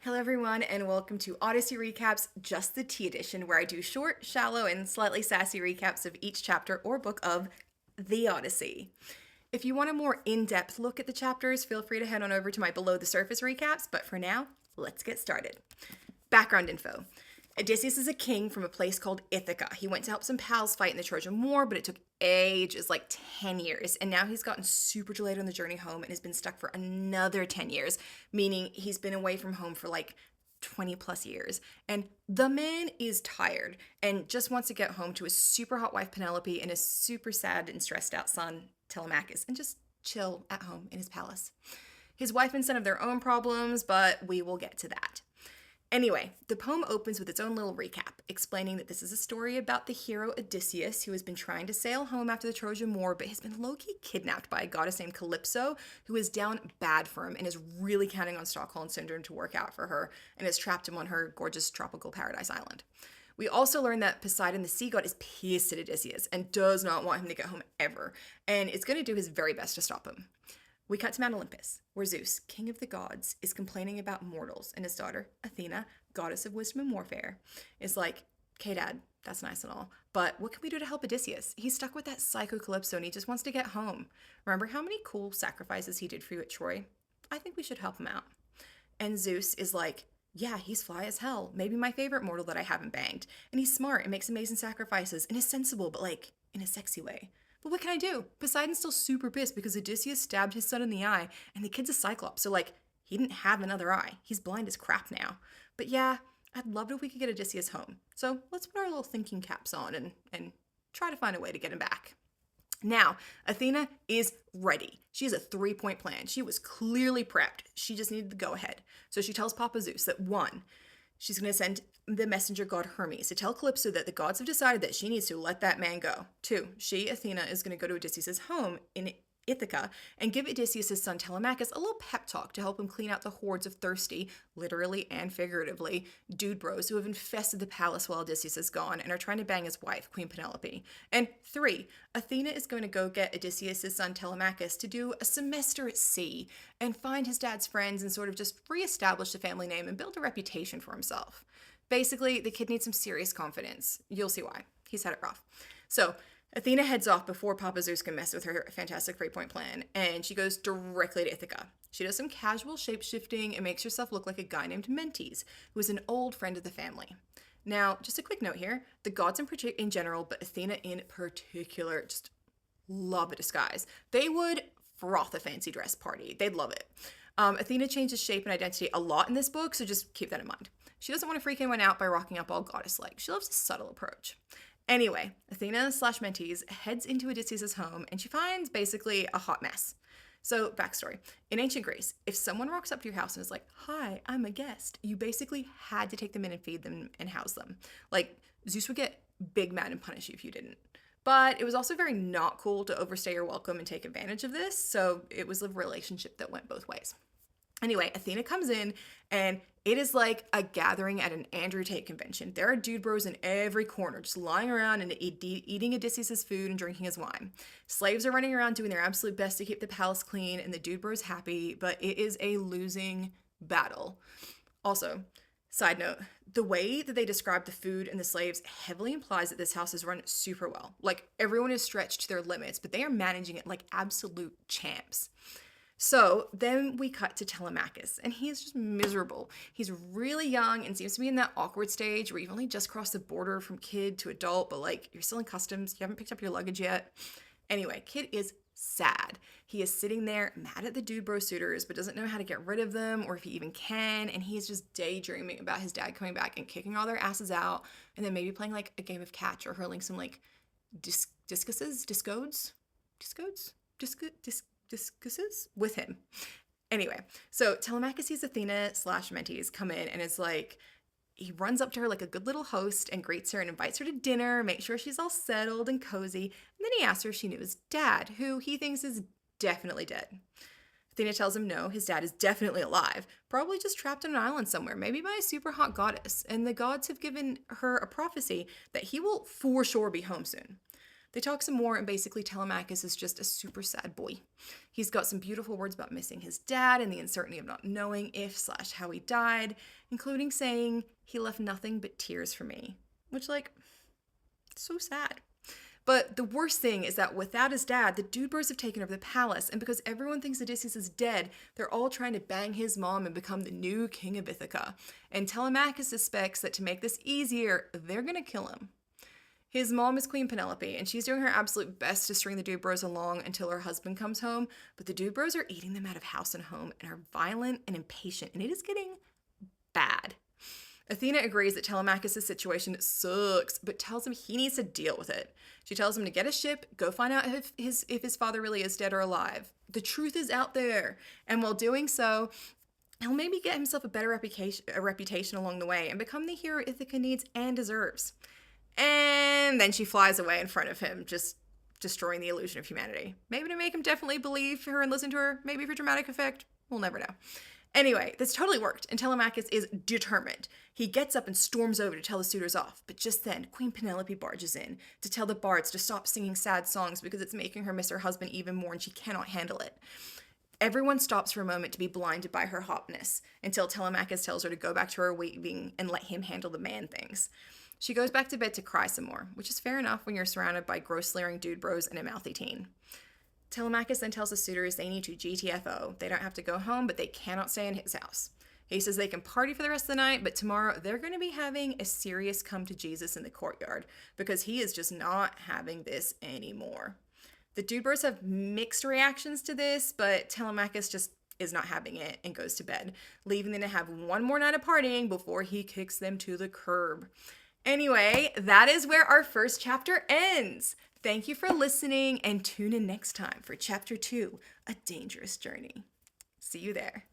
Hello, everyone, and welcome to Odyssey Recaps, just the Tea Edition, where I do short, shallow, and slightly sassy recaps of each chapter or book of the Odyssey. If you want a more in depth look at the chapters, feel free to head on over to my below the surface recaps, but for now, let's get started. Background info. Odysseus is a king from a place called Ithaca. He went to help some pals fight in the Trojan War, but it took ages, like 10 years. And now he's gotten super delayed on the journey home and has been stuck for another 10 years, meaning he's been away from home for like 20 plus years. And the man is tired and just wants to get home to his super hot wife Penelope and his super sad and stressed out son Telemachus and just chill at home in his palace. His wife and son have their own problems, but we will get to that. Anyway, the poem opens with its own little recap, explaining that this is a story about the hero Odysseus, who has been trying to sail home after the Trojan War, but has been low-key kidnapped by a goddess named Calypso, who is down bad for him and is really counting on Stockholm Syndrome to work out for her, and has trapped him on her gorgeous tropical paradise island. We also learn that Poseidon, the sea god, is pissed at Odysseus and does not want him to get home ever, and is going to do his very best to stop him. We cut to Mount Olympus, where Zeus, king of the gods, is complaining about mortals, and his daughter, Athena, goddess of wisdom and warfare, is like, okay, Dad, that's nice and all, but what can we do to help Odysseus? He's stuck with that psycho Calypso and he just wants to get home. Remember how many cool sacrifices he did for you at Troy? I think we should help him out. And Zeus is like, yeah, he's fly as hell, maybe my favorite mortal that I haven't banged, and he's smart and makes amazing sacrifices, and is sensible, but like, in a sexy way. But what can I do? Poseidon's still super pissed because Odysseus stabbed his son in the eye, and the kid's a cyclops, so like, he didn't have another eye. He's blind as crap now. But yeah, I'd love it if we could get Odysseus home. So let's put our little thinking caps on and try to find a way to get him back. Now, Athena is ready. She has a 3-point plan. She was clearly prepped. She just needed the go ahead. So she tells Papa Zeus that 1, she's going to send the messenger god Hermes to tell Calypso that the gods have decided that she needs to let that man go. 2, she, Athena, is going to go to Odysseus' home in Ithaca and give Odysseus' son Telemachus a little pep talk to help him clean out the hordes of thirsty, literally and figuratively, dude bros who have infested the palace while Odysseus is gone and are trying to bang his wife, Queen Penelope. And 3, Athena is going to go get Odysseus' son Telemachus to do a semester at sea and find his dad's friends and sort of just reestablish the family name and build a reputation for himself. Basically, the kid needs some serious confidence. You'll see why. He's had it rough. So, Athena heads off before Papa Zeus can mess with her fantastic 3-point plan, and she goes directly to Ithaca. She does some casual shape-shifting and makes herself look like a guy named Mentes, who is an old friend of the family. Now, just a quick note here, the gods in general, but Athena in particular, just love a disguise. They would froth a fancy dress party. They'd love it. Athena changes shape and identity a lot in this book, so just keep that in mind. She doesn't want to freak anyone out by rocking up all goddess-like. She loves a subtle approach. Anyway, Athena/Mentes heads into Odysseus' home and she finds basically a hot mess. So, backstory. In ancient Greece, if someone rocks up to your house and is like, hi, I'm a guest, you basically had to take them in and feed them and house them. Like, Zeus would get big mad and punish you if you didn't. But it was also very not cool to overstay your welcome and take advantage of this, so it was a relationship that went both ways. Anyway, Athena comes in and it is like a gathering at an Andrew Tate convention. There are dude bros in every corner, just lying around and eating Odysseus' food and drinking his wine. Slaves are running around doing their absolute best to keep the palace clean and the dude bros happy, but it is a losing battle. Also, side note, the way that they describe the food and the slaves heavily implies that this house is run super well. Like, everyone is stretched to their limits, but they are managing it like absolute champs. So then we cut to Telemachus, and he is just miserable. He's really young and seems to be in that awkward stage where you've only just crossed the border from kid to adult, but like you're still in customs, you haven't picked up your luggage yet. Anyway, kid is sad. He is sitting there mad at the dude bro suitors, but doesn't know how to get rid of them or if he even can, and he's just daydreaming about his dad coming back and kicking all their asses out, and then maybe playing like a game of catch or hurling some like discodes with him. Anyway, so Telemachus sees Athena/Mentes come in and is like, he runs up to her like a good little host and greets her and invites her to dinner, makes sure she's all settled and cozy, and then he asks her if she knew his dad, who he thinks is definitely dead. Athena tells him no, his dad is definitely alive, probably just trapped on an island somewhere, maybe by a super hot goddess, and the gods have given her a prophecy that he will for sure be home soon. They talk some more, and basically Telemachus is just a super sad boy. He's got some beautiful words about missing his dad and the uncertainty of not knowing if/how he died, including saying, "He left nothing but tears for me," which, like, so sad. But the worst thing is that without his dad, the Dude Bros have taken over the palace, and because everyone thinks Odysseus is dead, they're all trying to bang his mom and become the new king of Ithaca. And Telemachus suspects that to make this easier, they're gonna kill him. His mom is Queen Penelope, and she's doing her absolute best to string the Dude Bros along until her husband comes home, but the Dude Bros are eating them out of house and home and are violent and impatient, and it is getting bad. Athena agrees that Telemachus' situation sucks, but tells him he needs to deal with it. She tells him to get a ship, go find out if his father really is dead or alive. The truth is out there, and while doing so, he'll maybe get himself a better reputation along the way and become the hero Ithaca needs and deserves. And then she flies away in front of him, just destroying the illusion of humanity. Maybe to make him definitely believe her and listen to her, maybe for dramatic effect. We'll never know. Anyway, this totally worked, and Telemachus is determined. He gets up and storms over to tell the suitors off, but just then, Queen Penelope barges in to tell the bards to stop singing sad songs because it's making her miss her husband even more and she cannot handle it. Everyone stops for a moment to be blinded by her hotness until Telemachus tells her to go back to her weaving and let him handle the man things. She goes back to bed to cry some more, which is fair enough when you're surrounded by gross slaring Dude Bros and a mouthy teen. Telemachus then tells the suitors they need to GTFO. They don't have to go home, but they cannot stay in his house. He says they can party for the rest of the night, but tomorrow they're going to be having a serious come to Jesus in the courtyard because he is just not having this anymore. The Dude Bros have mixed reactions to this, but Telemachus just is not having it and goes to bed, leaving them to have one more night of partying before he kicks them to the curb. Anyway, that is where our first chapter ends. Thank you for listening, and tune in next time for Chapter 2, A Dangerous Journey. See you there.